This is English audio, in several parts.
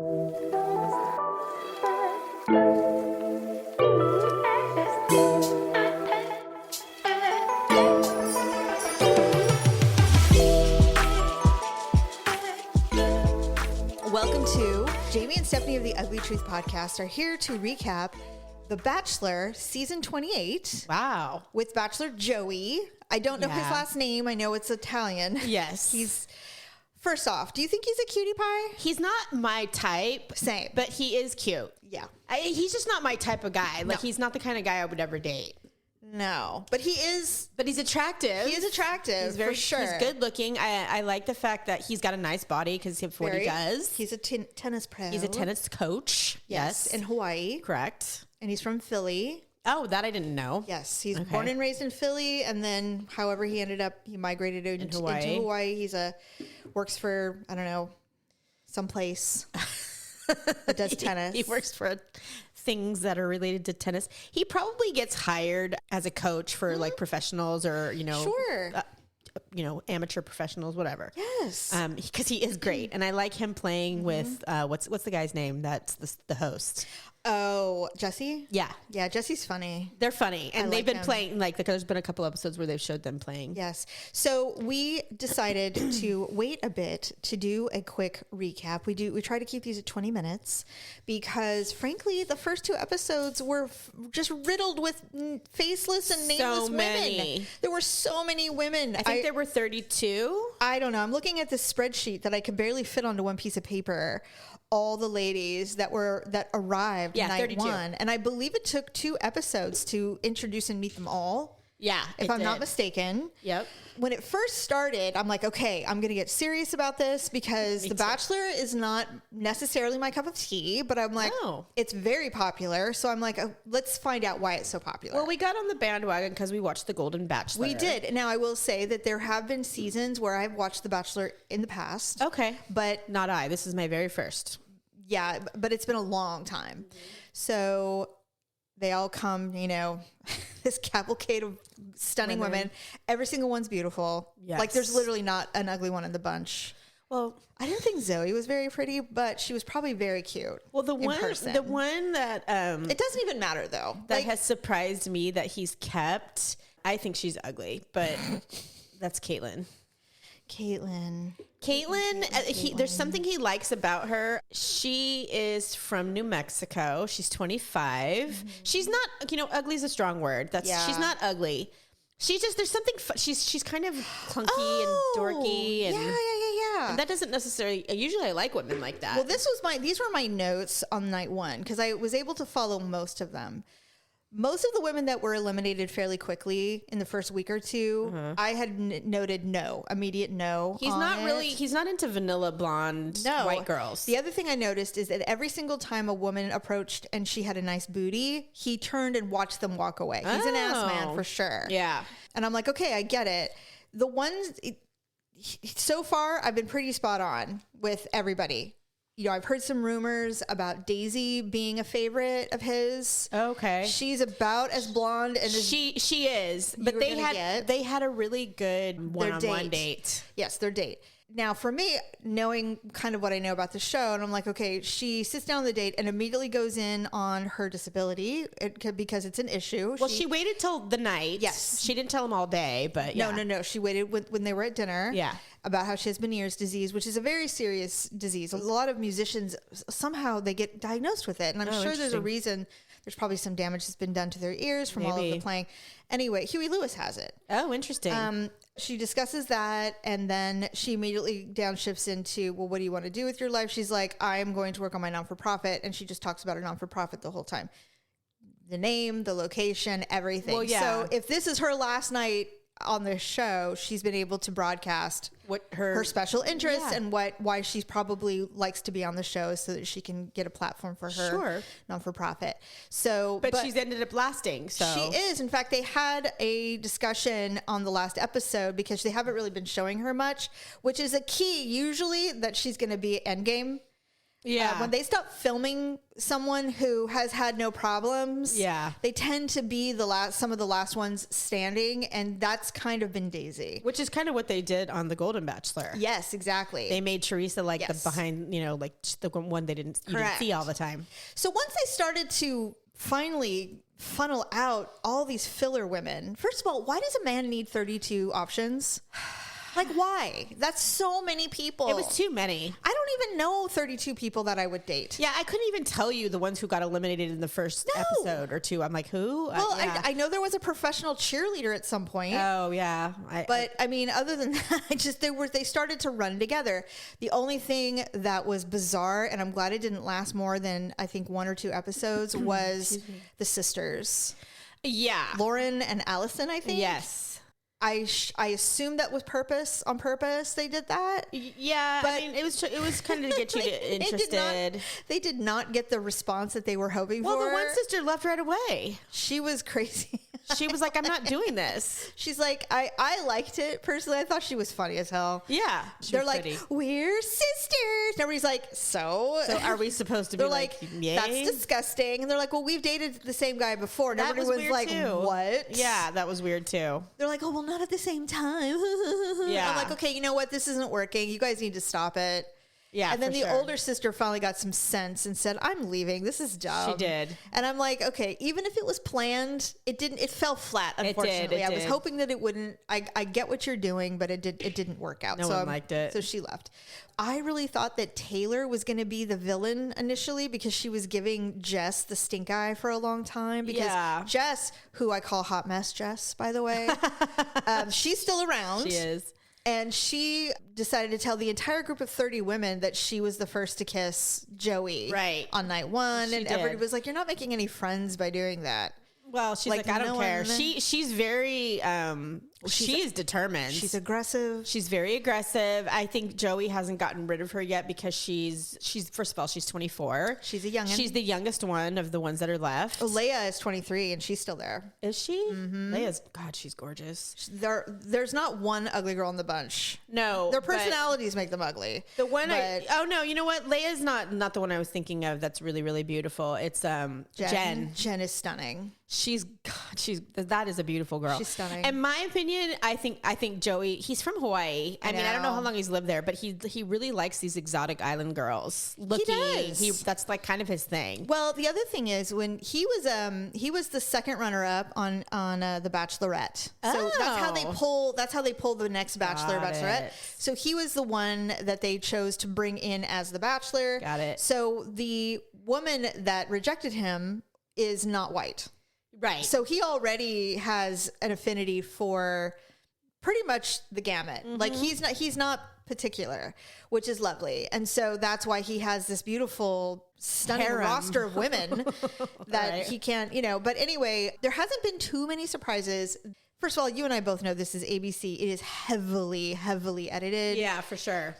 Welcome to Jamie and Stephanie of the Uglee Truth Podcast are here to recap The Bachelor Season 28. Wow. With Bachelor Joey. I don't know his last name. I know it's Italian. Yes. First off, do you think he's a cutie pie? He's not my type. Same. But he is cute. Yeah. He's just not my type of guy. Like, No. he's not the kind of guy I would ever date. No. But he is. But he's attractive. He is attractive. He's very for sure. He's good looking. I like the fact that he's got a nice body because of what he does. He's a tennis pro. He's a tennis coach. Yes. In Hawaii. Correct. And he's from Philly. Oh, that I didn't know. Yes. He's born and raised in Philly. And then however he ended up, he migrated into Hawaii. He's works for, I don't know, someplace that does tennis. He works for things that are related to tennis. He probably gets hired as a coach for like professionals or, Sure. Amateur professionals, whatever. Yes. Because he is great. And I like him playing with, what's the guy's name? That's the host. Oh, Jesse? Yeah. Yeah, Jesse's funny. They're funny. And they've like been him. playing, like, there's been a couple episodes where they've showed them playing. Yes. So we decided to wait a bit to do a quick recap. We try to keep these at 20 minutes because, frankly, the first two episodes were just riddled with faceless and nameless women. There were so many women. I think there were 32. I don't know. I'm looking at this spreadsheet that I could barely fit onto one piece of paper. All the ladies that arrived night 32. one. And I believe it took 2 episodes to introduce and meet them all. Yeah. If I'm not mistaken. Yep. When it first started, I'm like, okay, I'm going to get serious about this because The Bachelor is not necessarily my cup of tea, but I'm like, it's very popular. So I'm like, let's find out why it's so popular. Well, we got on the bandwagon because we watched The Golden Bachelor. We did. Now, I will say that there have been seasons where I've watched The Bachelor in the past. Okay. But not I. This is my very first. Yeah, but it's been a long time. So they all come, this cavalcade of stunning women. Every single one's beautiful. Yes. Like there's literally not an ugly one in the bunch. Well, I didn't think Zoe was very pretty, but she was probably very cute. Well, the one that it doesn't even matter though. That has surprised me that he's kept. I think she's ugly, but that's Caitlyn. There's something he likes about her. She is from New Mexico. She's 25. Mm-hmm. She's not, ugly is a strong word. She's not ugly. She's just, there's something, she's kind of clunky and dorky. And, yeah. And that doesn't necessarily, usually I like women like that. Well, these were my notes on night one because I was able to follow most of them. Most of the women that were eliminated fairly quickly in the first week or two, I had noted immediate no. He's not into vanilla blonde white girls. The other thing I noticed is that every single time a woman approached and she had a nice booty, he turned and watched them walk away. He's an ass man for sure. Yeah. And I'm like, okay, I get it. The ones, so far, I've been pretty spot on with everybody. I've heard some rumors about Daisy being a favorite of his. Okay. She's about as blonde and as she is, but they had a really good one-on-one date. Yes, their date. Now, for me, knowing kind of what I know about the show, and I'm like, okay, she sits down on the date and immediately goes in on her disability because it's an issue. Well, she waited till the night. Yes. She didn't tell him all day, but yeah. No. She waited when they were at dinner. Yeah. About how she has Meniere's disease, which is a very serious disease. A lot of musicians, somehow they get diagnosed with it. And I'm sure there's a reason. There's probably some damage that's been done to their ears from all of the playing. Anyway, Huey Lewis has it. Oh, interesting. She discusses that, and then she immediately downshifts into, well, what do you want to do with your life? She's like, I am going to work on my non-for-profit, and she just talks about her non-for-profit the whole time. The name, the location, everything. Well, yeah. So if this is her last night on the show, she's been able to broadcast what her special interests and why she probably likes to be on the show so that she can get a platform for her non-for-profit. So, but she's ended up lasting. So she is. In fact, they had a discussion on the last episode because they haven't really been showing her much, which is a key usually that she's going to be endgame. Yeah. When they stop filming someone who has had no problems, they tend to be some of the last ones standing, and that's kind of been Daisy. Which is kind of what they did on the Golden Bachelor. Yes, exactly. They made Teresa like the behind, like the one you didn't see all the time. So once they started to finally funnel out all these filler women, first of all, why does a man need 32 options? Like, why? That's so many people. It was too many. I don't even know 32 people that I would date. Yeah, I couldn't even tell you the ones who got eliminated in the first episode or two. I'm like, who? Well, I know there was a professional cheerleader at some point. Oh, yeah. But I mean, other than that, they started to run together. The only thing that was bizarre, and I'm glad it didn't last more than, I think, 1 or 2 episodes, was the sisters. Yeah. Lauren and Allison, I think. Yes. I assume that was on purpose they did that. Yeah, but I mean, it was kind of to get you interested. They did not get the response that they were hoping for. Well, the one sister left right away. She was crazy. She was like, I'm not doing this. She's like, I liked it personally. I thought she was funny as hell. Yeah. They're like, we're sisters. Everybody's like, so are we supposed to be like, yay? That's disgusting. And they're like, well, we've dated the same guy before. And everybody was like, too. What? Yeah, that was weird too. They're like, oh, well, not at the same time. Yeah. I'm like, okay, you know what? This isn't working. You guys need to stop it. Yeah. And then the older sister finally got some sense and said, I'm leaving. This is dumb. She did. And I'm like, okay, even if it was planned, it fell flat, unfortunately. I was hoping that it wouldn't. I get what you're doing, but it didn't work out. No one liked it. So she left. I really thought that Taylor was going to be the villain initially because she was giving Jess the stink eye for a long time. Because Jess, who I call Hot Mess Jess, by the way, she's still around. She is. And she decided to tell the entire group of 30 women that she was the first to kiss Joey on night 1. And everybody was like, you're not making any friends by doing that. Well, she's like I don't care. She's very, she's determined. She's aggressive. She's very aggressive. I think Joey hasn't gotten rid of her yet because she's first of all, she's 24. She's a youngin'. She's the youngest one of the ones that are left. Oh, Leia is 23 and she's still there. Is she? Mm-hmm. Leia's, God, she's gorgeous. There's not one ugly girl in the bunch. No. Their personalities make them ugly. The one no, you know what? Leia's not the one I was thinking of that's really, really beautiful. It's Jen. Jen is stunning. That is a beautiful girl. She's stunning. In my opinion, I think Joey, he's from Hawaii. I mean, I don't know how long he's lived there, but he really likes these exotic island girls. He does. That's like kind of his thing. Well, the other thing is when he was the second runner up on The Bachelorette. So that's how they pull the next Bachelorette. So he was the one that they chose to bring in as the Bachelor. Got it. So the woman that rejected him is not white. Right. So he already has an affinity for pretty much the gamut. Mm-hmm. Like he's not particular, which is lovely. And so that's why he has this beautiful, stunning roster of women that he can't, but anyway, there hasn't been too many surprises. First of all, you and I both know this is ABC. It is heavily, heavily edited. Yeah, for sure.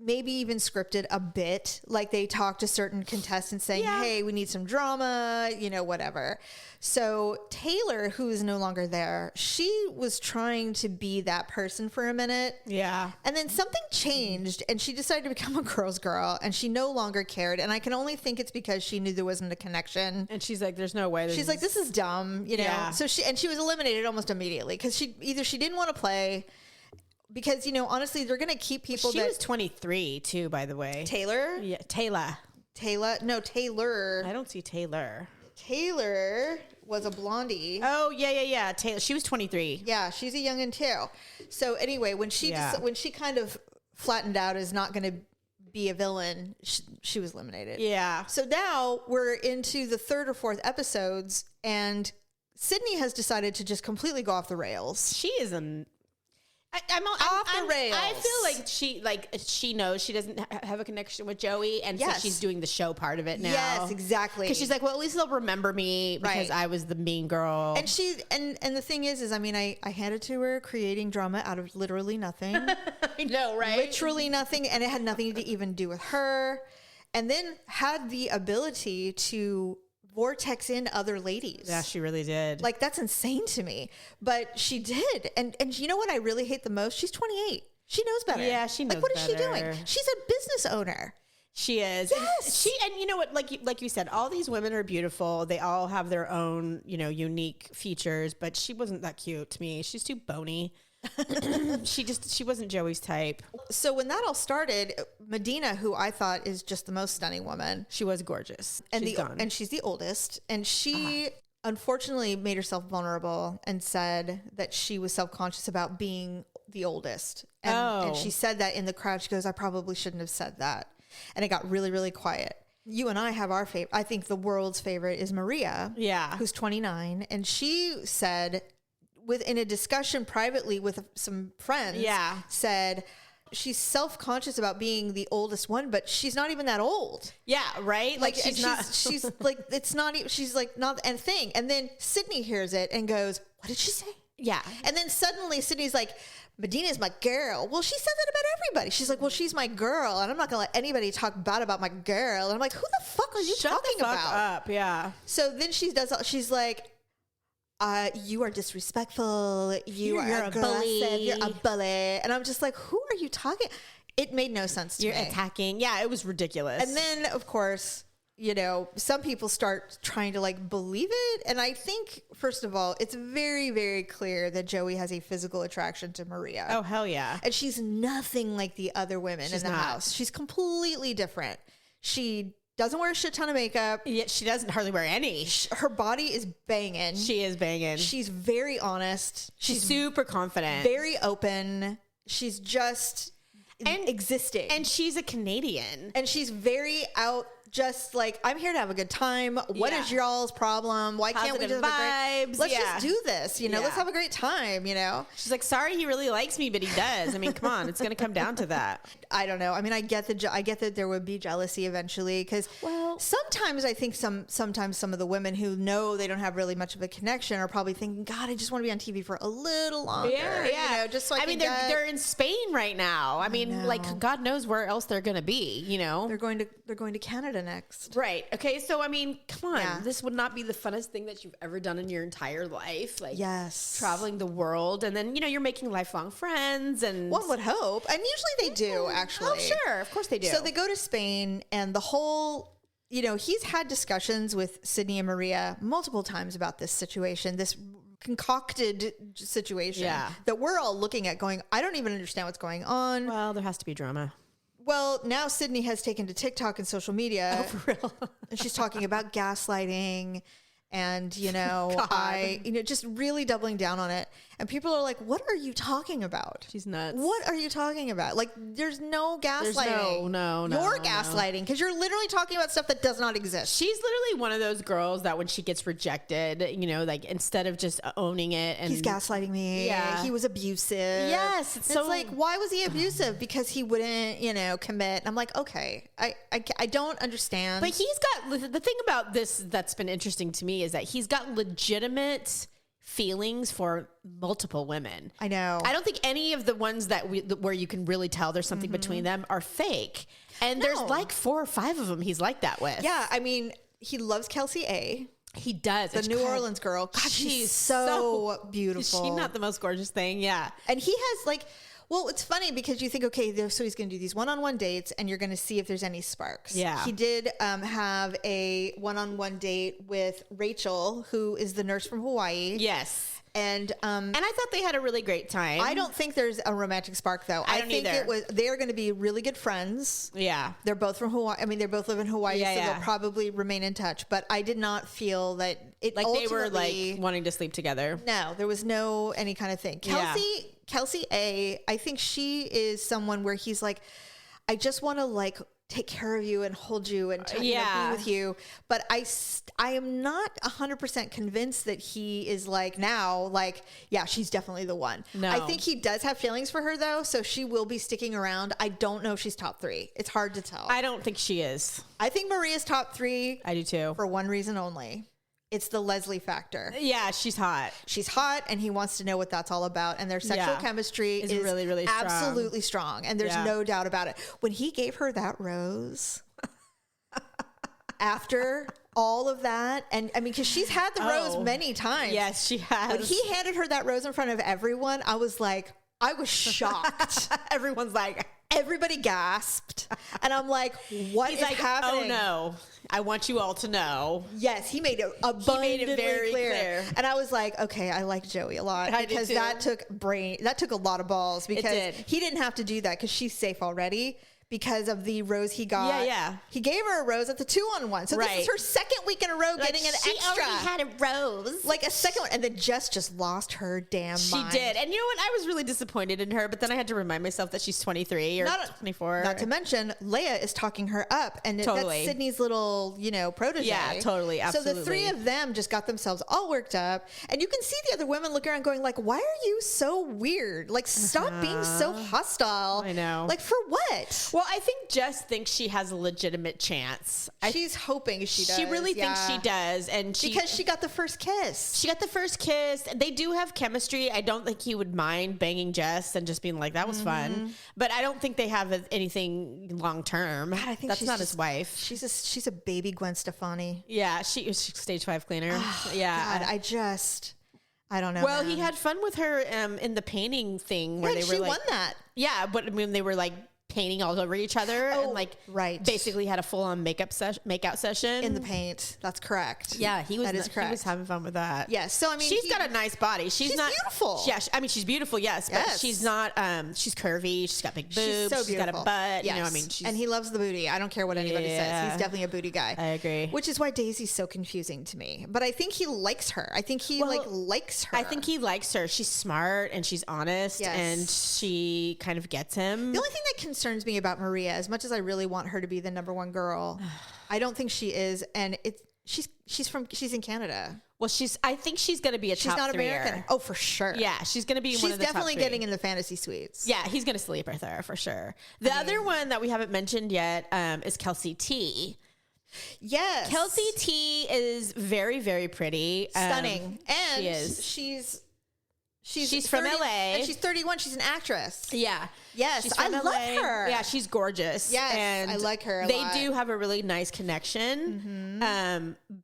Maybe even scripted a bit. Like they talk to certain contestants saying, hey, we need some drama, whatever. So Taylor, who is no longer there, she was trying to be that person for a minute. Yeah. And then something changed and she decided to become a girl's girl and she no longer cared. And I can only think it's because she knew there wasn't a connection. And she's like, there's no way. She's like, this is dumb, Yeah. So she was eliminated almost immediately because she didn't want to play. Because, honestly, they're going to keep people She was 23, too, by the way. Taylor? Yeah, Taylor. No, Taylor. I don't see Taylor. Taylor was a blondie. Oh, yeah. Taylor. She was 23. Yeah, she's a youngin' too. So anyway, when she kind of flattened out as not going to be a villain, she was eliminated. Yeah. So now we're into the 3rd or 4th episodes, and Sydney has decided to just completely go off the rails. She is I'm off the rails. I feel like she knows she doesn't have a connection with Joey, and so she's doing the show part of it now. Yes, exactly. Because she's like, well, at least they'll remember me because I was the mean girl. And and the thing is I mean, I handed to her creating drama out of literally nothing. I know, right? Literally nothing, and it had nothing to even do with her. And then had the ability to vortex in other ladies. Yeah, she really did. Like, that's insane to me. But she did. And you know what I really hate the most? She's 28. She knows better. Yeah, she knows better. Like, what is better. she doing? She's a business owner. She is. Yes. And you know what, like you said, all these women are beautiful. They all have their own, unique features, but she wasn't that cute to me. She's too bony. She wasn't Joey's type. So when that all started, Medina, who I thought is just the most stunning woman, She was gorgeous. and She's gone. and she's the oldest, and she unfortunately made herself vulnerable and said that she was self-conscious about being the oldest. And she said that in the crowd. She goes, I probably shouldn't have said that. And it got really, really quiet. You and I have our favorite. I think the world's favorite is Maria. Yeah. Who's 29. And she said, in a discussion privately with some friends, said she's self-conscious about being the oldest one, but she's not even that old. Yeah, right? Like she's like, it's not even, she's like not a thing. And then Sydney hears it and goes, what did she say? Yeah. And then suddenly Sydney's like, Medina's my girl. Well, she says that about everybody. She's like, well, she's my girl, and I'm not gonna let anybody talk bad about my girl. And I'm like, who the fuck are you talking about? Up. Yeah. So then she's like, you are disrespectful. You're a bully. You're a bully. And I'm just like, who are you talking? It made no sense to me. You're attacking. Yeah, it was ridiculous. And then, of course, some people start trying to believe it. And I think, first of all, it's very, very clear that Joey has a physical attraction to Maria. Oh, hell yeah. And she's nothing like the other women in the house. She's completely different. She doesn't wear a shit ton of makeup. Yeah, she doesn't hardly wear any. Her body is banging. She is banging. She's very honest. She's super confident. Very open. She's just existing. And she's a Canadian. And she's very out, just like, I'm here to have a good time. What is y'all's problem? Why can't we just have a great... Let's just do this, Let's have a great time, She's like, sorry, he really likes me, but he does. I mean, come on, it's going to come down to that. I don't know. I mean, I get that there would be jealousy eventually, because sometimes I think sometimes some of the women who know they don't have really much of a connection are probably thinking, God, I just want to be on TV for a little longer. Yeah. Just so I mean, can they're in Spain right now. I mean, God knows where else they're going to be, They're going to Canada next. Right. Okay. So, I mean, come on. This would not be the funnest thing that you've ever done in your entire life. Yes. Traveling the world. And then, you're making lifelong friends. And one would hope. And usually they do, actually. Oh, sure. Of course they do. So they go to Spain, and the whole, he's had discussions with Sydney and Maria multiple times about this situation, this concocted situation that we're all looking at going, I don't even understand what's going on. Well, there has to be drama. Well, now Sydney has taken to TikTok and social media. Oh, for real? And she's talking about gaslighting and, just really doubling down on it. And people are like, what are you talking about? She's nuts. What are you talking about? Like, there's no gaslighting. No. You're gaslighting because you're literally talking about stuff that does not exist. She's literally one of those girls that when she gets rejected, instead of just owning it. And he's gaslighting me. Yeah. He was abusive. Yes. It's like, why was he abusive? Because he wouldn't, commit. I'm like, okay, I don't understand. But he's got, the thing about this that's been interesting to me is that he's got legitimate feelings for multiple women. I know. I don't think any of the ones where you can really tell there's something between them are fake. And there's like 4 or 5 of them he's like that with. Yeah. I mean, he loves Kelsey A. He does. The New Orleans girl. God, she's so beautiful. Is she not the most gorgeous thing? Yeah. And he has it's funny because you think, okay, so he's going to do these one-on-one dates and you're going to see if there's any sparks. Yeah. He did have a one-on-one date with Rachel, who is the nurse from Hawaii. Yes. And I thought they had a really great time. I don't think there's a romantic spark though. I think they are going to be really good friends. Yeah. They're both from Hawaii. I mean, they both live in Hawaii, so they'll probably remain in touch. But I did not feel that it they were wanting to sleep together. No, there was no any kind of thing. Kelsey A, I think she is someone where he's like, I just want to take care of you and hold you and be with you. But I am not 100% convinced that he is she's definitely the one. No. I think he does have feelings for her though. So she will be sticking around. I don't know if she's top 3. It's hard to tell. I don't think she is. I think Maria's top 3. I do too. For one reason only. It's the Leslie factor. Yeah, she's hot. She's hot, and he wants to know what that's all about. And their sexual chemistry is really, really strong. Absolutely strong. And there's no doubt about it. When he gave her that rose, after all of that, and I mean, because she's had the rose many times. Yes, she has. When he handed her that rose in front of everyone, I was shocked. Everyone's like, everybody gasped. And I'm like, what is happening? Oh no, I want you all to know. Yes, he made it abundantly very clear. And I was like, okay, I like Joey a lot because that took a lot of balls because he didn't have to do that because she's safe already. Because of the rose he got. Yeah. He gave her a rose at the 2-on-1. So this is her second week in a row getting an extra. She already had a rose. Like a second one. And then Jess just lost her damn mind. She did. And you know what? I was really disappointed in her, but then I had to remind myself that she's 23 or 24. Not to mention, Leia is talking her up. And that's Sydney's little, protege. Yeah, totally. Absolutely. So the three of them just got themselves all worked up. And you can see the other women looking around going like, why are you so weird? Like, stop being so hostile. I know. Like, for what? Well, I think Jess thinks she has a legitimate chance. She's hoping she does. She really thinks she does. And because she got the first kiss. She got the first kiss. They do have chemistry. I don't think he would mind banging Jess and just being like, that was fun. But I don't think they have anything long term. I think that's not his wife. She's a baby Gwen Stefani. Yeah, she's stage 5 cleaner. Oh, yeah. God, I don't know. Well, he had fun with her in the painting thing where she won that. Yeah, but I mean, they were like painting all over each other and like basically had a full-on makeout session in the paint. That's correct. Yeah, he was correct. He was having fun with that. Yes. So I mean, she's got a nice body. She's not beautiful. Yeah, I mean, she's beautiful. Yes, but she's not. She's curvy. She's got big boobs. She's so beautiful. She's got a butt. Yes. I mean, and he loves the booty. I don't care what anybody says. He's definitely a booty guy. I agree. Which is why Daisy's so confusing to me. But I think he likes her. I think he likes her. I think he likes her. She's smart and she's honest and she kind of gets him. The only thing that concerns me about Maria, as much as I really want her to be the number one girl, I don't think she is. And she's in Canada. Well, I think she's going to be a top 3. She's not American. Oh, for sure. Yeah, she's going to be one of the top 3. She's definitely getting in the fantasy suites. Yeah, he's going to sleep with her for sure. The other one that we haven't mentioned yet is Kelsey T. Yes. Kelsey T is very, very pretty. Stunning. And she is. She's from 30, LA. And she's 31. She's an actress. Yeah. Yes. I love her. Yeah, she's gorgeous. Yes. And I like her a lot. They do have a really nice connection.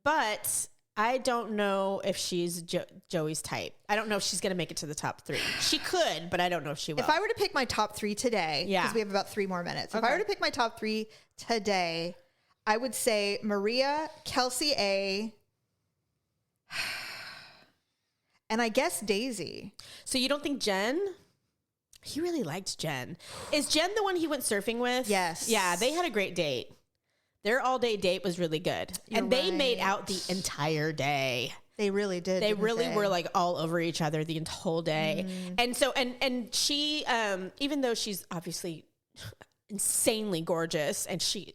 But I don't know if she's Joey's type. I don't know if she's going to make it to the top 3. She could, but I don't know if she will. If I were to pick my top 3 today, because we have about 3 more minutes. If I were to pick my top 3 today, I would say Maria, Kelsey A, and I guess Daisy. So you don't think Jen? He really liked Jen. Is Jen the one he went surfing with? Yes. Yeah, they had a great date. Their all-day date was really good. And they made out the entire day. They really did. They really were like all over each other the whole day. And so, and she, even though she's obviously insanely gorgeous and she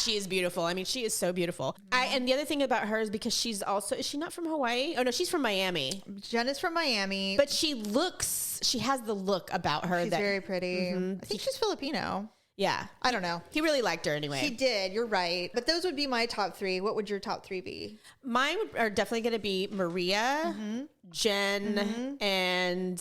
is beautiful. I mean, she is so beautiful. And the other thing about her is because is she not from Hawaii? Oh no, she's from Miami. Jen is from Miami. But she has the look about her. She's very pretty. I think she's Filipino. Yeah. I don't know. He really liked her anyway. He did. You're right. But those would be my top 3. What would your top 3 be? Mine are definitely going to be Maria, Jen, and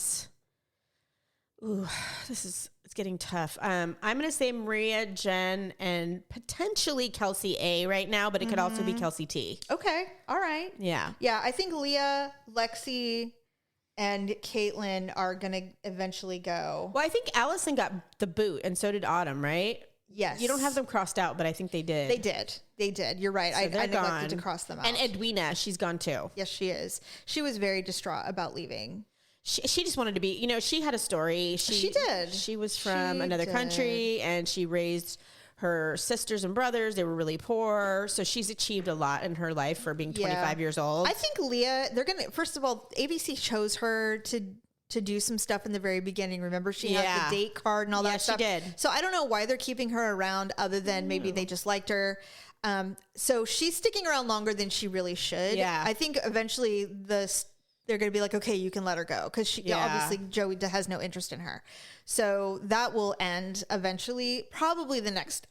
it's getting tough. I'm going to say Maria, Jen, and potentially Kelsey A right now, but it could also be Kelsey T. Okay. All right. Yeah. Yeah. I think Leah, Lexi, and Caitlin are going to eventually go. Well, I think Allison got the boot, and so did Autumn, right? Yes. You don't have them crossed out, but I think they did. They did. You're right. So I neglected to cross them out. And Edwina, she's gone too. Yes, she is. She was very distraught about leaving. She just wanted to be, she had a story. She did. She was from another country and she raised her sisters and brothers. They were really poor. So she's achieved a lot in her life for being 25 years old. I think Leah, first of all, ABC chose her to do some stuff in the very beginning. Remember, she had the date card and all that stuff. Yeah, she did. So I don't know why they're keeping her around other than maybe they just liked her. So she's sticking around longer than she really should. Yeah. I think eventually they're going to be like, okay, you can let her go. Because obviously Joey has no interest in her. So that will end eventually. Probably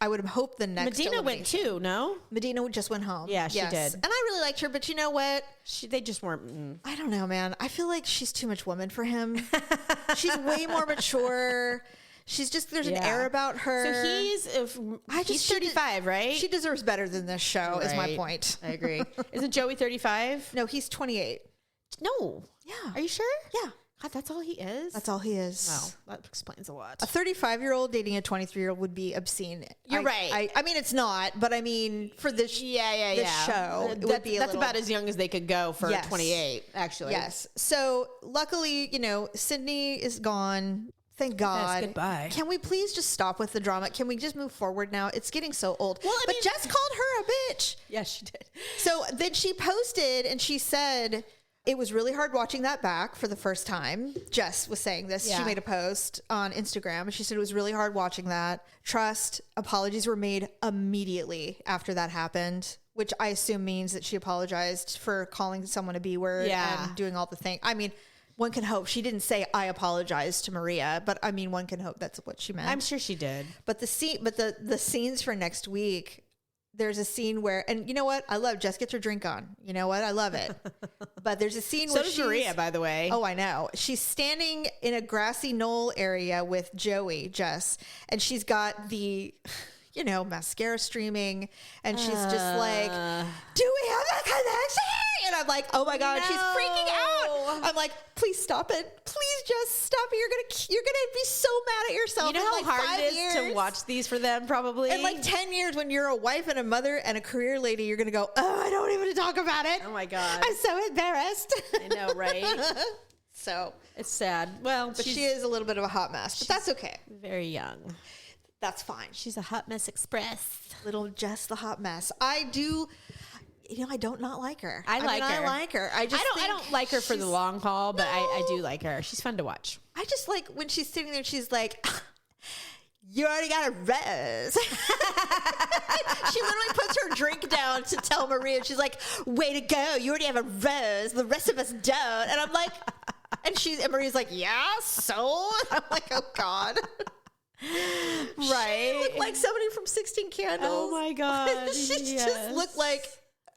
I would hope the next Medina went too, no? Medina just went home. Yeah, she did. And I really liked her, but you know what? They just weren't. I don't know, man. I feel like she's too much woman for him. She's way more mature. She's just, there's an air about her. So he's 35, right? She deserves better than this show, is my point. I agree. Isn't Joey 35? No, he's 28. No. Yeah. Are you sure? Yeah. God, that's all he is? That's all he is. Well, that explains a lot. A 35-year-old dating a 23-year-old would be obscene. You're right. I mean, it's not, but I mean, for this, show, it would be that's about as young as they could go for 28, actually. Yes. So luckily, Sydney is gone. Thank God. Yes, goodbye. Can we please just stop with the drama? Can we just move forward now? It's getting so old. Well, but Jess called her a bitch. Yes, she did. So then she posted and she said, it was really hard watching that back for the first time. Jess was saying this. Yeah. She made a post on Instagram and she said it was really hard watching that. Trust, apologies were made immediately after that happened, which I assume means that she apologized for calling someone a B word and doing all the things. I mean, one can hope. She didn't say, I apologize to Maria, but I mean, one can hope that's what she meant. I'm sure she did. But the scenes for next week, there's a scene where, and you know what? I love Jess gets her drink on. You know what? I love it. But there's a scene where so does Maria, by the way. Oh, I know. She's standing in a grassy knoll area with Joey, Jess, and she's got the, mascara streaming, and she's just like, do we have a connection? And I'm like, oh my God, she's freaking out. I'm like, please stop it. Please just stop it. You're gonna be so mad at yourself. You know how hard it is to watch these for them, probably? In like 10 years, when you're a wife and a mother and a career lady, you're gonna go, oh, I don't even want to talk about it. Oh my God. I'm so embarrassed. I know, right? So it's sad. Well, but she is a little bit of a hot mess, but that's okay. Very young. That's fine. She's a hot mess express. Little Jess the hot mess. I do. I don't not like her. I like her. I don't like her for the long haul, but I do like her. She's fun to watch. I just like when she's sitting there, she's like, you already got a rose. She literally puts her drink down to tell Maria. She's like, way to go. You already have a rose. The rest of us don't. And I'm like, and Maria's like, yeah, so? I'm like, oh God. Right. She looked like somebody from 16 Candles. Oh my God. She just looked like,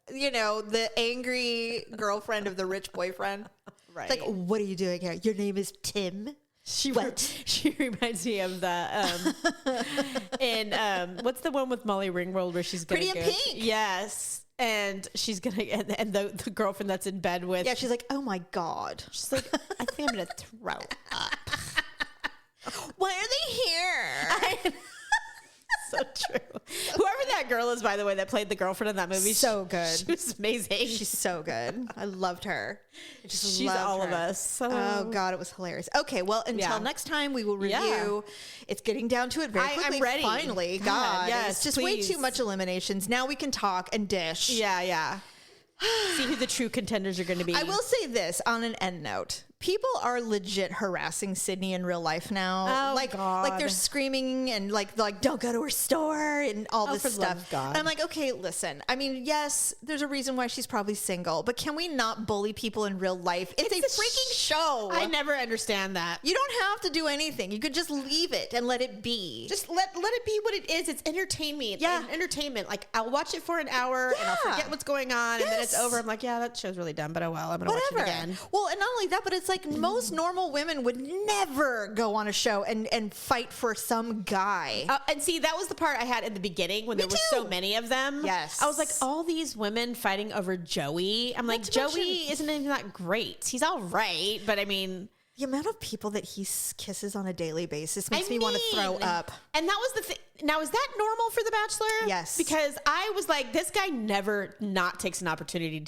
the angry girlfriend of the rich boyfriend. Right. It's like, what are you doing here? Your name is Tim? She reminds me of the what's the one with Molly Ringwald where she's gonna Pretty in Pink. Yes. And she's gonna and the girlfriend that's in bed with. Yeah, she's like, oh my God. She's like, I think I'm gonna throw up. Why are they here? So true. Whoever that girl is, by the way, that played the girlfriend in that movie. So good. She was amazing. She's so good. I loved her. She's all of us. So. Oh God, it was hilarious. Okay, well, until next time, we will review. Yeah. It's getting down to it very quickly. I'm ready. Finally, God, yes, it's just please. way too much eliminations. Now we can talk and dish. Yeah. See who the true contenders are going to be. I will say this on an end note. People are legit harassing Sydney in real life now. Oh, God. Like they're screaming and like don't go to her store and all this stuff. God. And I'm like, okay, listen. I mean, yes, there's a reason why she's probably single, but can we not bully people in real life? It's a freaking show. I never understand that. You don't have to do anything. You could just leave it and let it be. Just let it be what it is. It's entertainment. Yeah. Entertainment. Like I'll watch it for an hour and I'll forget what's going on and then it's over. I'm like, yeah, that show's really dumb, but oh well, I'm going to watch it again. Well, and not only that, but it's like most normal women would never go on a show and fight for some guy. And see, that was the part I had in the beginning when there were so many of them. Yes. I was like, all these women fighting over Joey. I'm like, Joey isn't even that great. He's all right. But I mean... The amount of people that he kisses on a daily basis makes me want to throw up. And that was the thing. Now, is that normal for The Bachelor? Yes. Because I was like, this guy never not takes an opportunity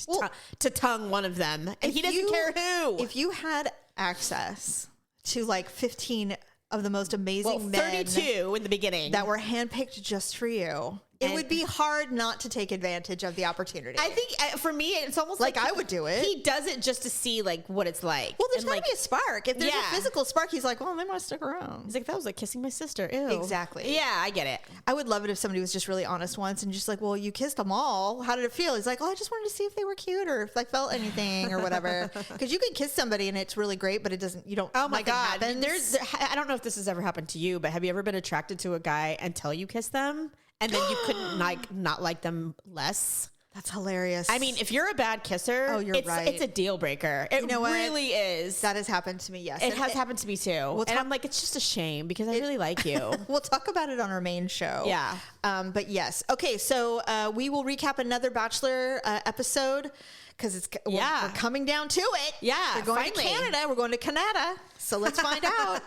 to tongue one of them. And he doesn't care who. If you had access to like 15 of the most amazing men 32 in the beginning that were handpicked just for you, it would be hard not to take advantage of the opportunity. I think for me, it's almost like I would do it. He does it just to see like what it's like. Well, there's got to be a spark. If there's a physical spark, he's like, well, they might stick around. He's like, that was like kissing my sister. Ew. Exactly. Yeah, I get it. I would love it if somebody was just really honest once and just like, well, you kissed them all. How did it feel? He's like, oh, I just wanted to see if they were cute or if I felt anything or whatever. Because you can kiss somebody and it's really great, but it doesn't. You don't. Oh my God. Happens. I don't know if this has ever happened to you, but have you ever been attracted to a guy until you kiss them? And then you couldn't not like them less. That's hilarious. I mean, if you're a bad kisser, it's a deal breaker. It really is. That has happened to me, yes. It has happened to me too. And I'm like, it's just a shame because I really like you. We'll talk about it on our main show. Yeah. But yes. Okay, so we will recap another Bachelor episode because we're coming down to it. Yeah, we're going to Canada. We're going to Canada. So let's find out.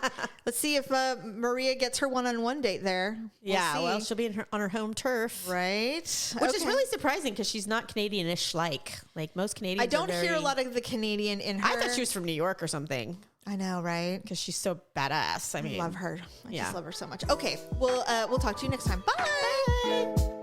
Let's see if Maria gets her one-on-one date there. Well, she'll be on her home turf. Right. Which is really surprising because she's not Canadian-ish like most Canadians. I don't hear a lot of the Canadian in her. I thought she was from New York or something. I know, right? Because she's so badass. I mean, love her. I just love her so much. Okay, we'll talk to you next time. Bye.